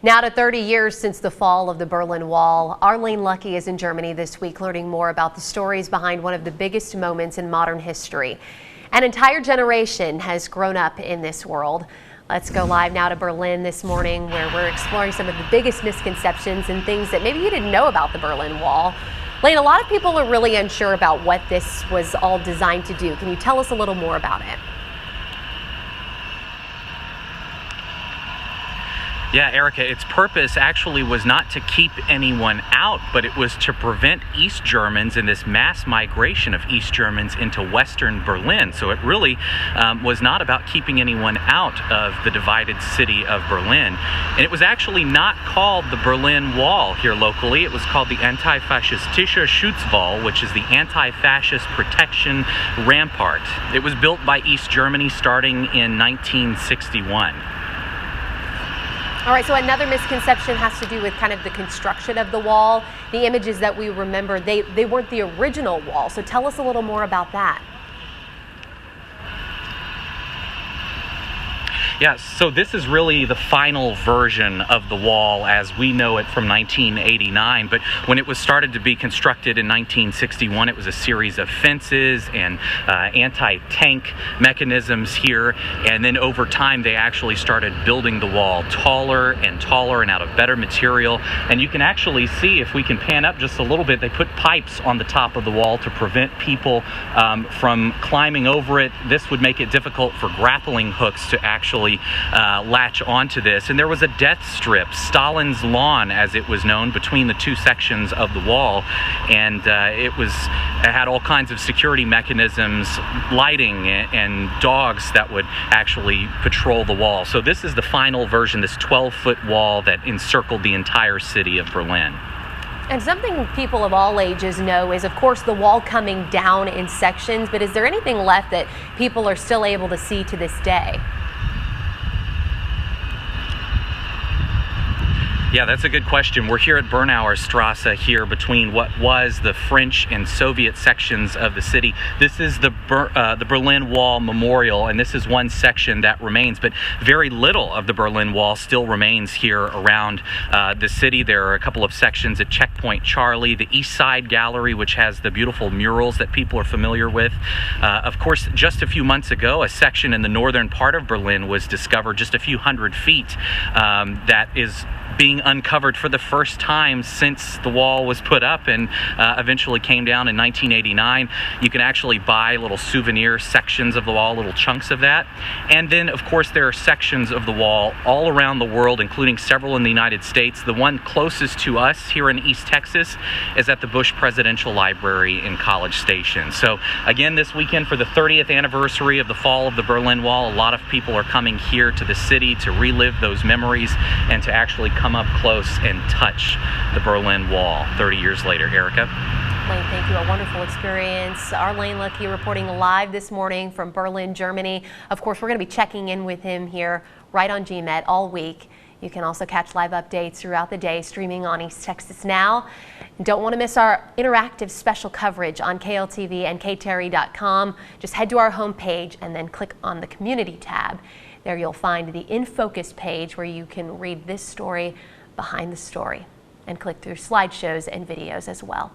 Now to 30 years since the fall of the Berlin Wall, our Luckie is in Germany this week learning more about the stories behind one of the biggest moments in modern history. An entire generation has grown up in this world. Let's go live now to Berlin this morning, where we're exploring some of the biggest misconceptions and things that maybe you didn't know about the Berlin Wall. Lane, a lot of people are really unsure about what this was all designed to do. Can you tell us a little more about it? Yeah, Erica, its purpose actually was not to keep anyone out, but it was to prevent East Germans and this mass migration of East Germans into Western Berlin. So it really was not about keeping anyone out of the divided city of Berlin. And it was actually not called the Berlin Wall here locally. It was called the Antifaschistische Schutzwall, which is the anti-fascist protection rampart. It was built by East Germany starting in 1961. All right, so another misconception has to do with kind of the construction of the wall. The images that we remember, they weren't the original wall. So tell us a little more about that. Yeah, so this is really the final version of the wall as we know it from 1989. But when it was started to be constructed in 1961, it was a series of fences and anti-tank mechanisms here. And then over time, they actually started building the wall taller and taller and out of better material. And you can actually see, if we can pan up just a little bit, they put pipes on the top of the wall to prevent people from climbing over it. This would make it difficult for grappling hooks to actually latch onto this. And there was a death strip, Stalin's lawn as it was known, between the two sections of the wall, and it had all kinds of security mechanisms, lighting, and dogs that would actually patrol the wall. So this is the final version, this 12-foot wall that encircled the entire city of Berlin. And something people of all ages know is, of course, the wall coming down in sections, but is there anything left that people are still able to see to this day? Yeah, that's a good question. We're here at Bernauer Strasse here between what was the French and Soviet sections of the city. This is the Berlin Wall Memorial, and this is one section that remains, but very little of the Berlin Wall still remains here around the city. There are a couple of sections at Checkpoint Charlie, the East Side Gallery, which has the beautiful murals that people are familiar with. Of course, just a few months ago, a section in the northern part of Berlin was discovered just a few hundred feet that is being uncovered for the first time since the wall was put up and eventually came down in 1989. You can actually buy little souvenir sections of the wall, little chunks of that. And then, of course, there are sections of the wall all around the world, including several in the United States. The one closest to us here in East Texas is at the Bush Presidential Library in College Station. So again, this weekend for the 30th anniversary of the fall of the Berlin Wall, a lot of people are coming here to the city to relive those memories and to actually come up close and touch the Berlin Wall 30 years later. Erica? Lane, thank you. A wonderful experience. Our Luckie reporting live this morning from Berlin, Germany. Of course, we're going to be checking in with him here right on GMET all week. You can also catch live updates throughout the day streaming on East Texas Now. Don't want to miss our interactive special coverage on KLTV and KTRE.com. Just head to our homepage and then click on the Community tab. There you'll find the In Focus page where you can read this story behind the story and click through slideshows and videos as well.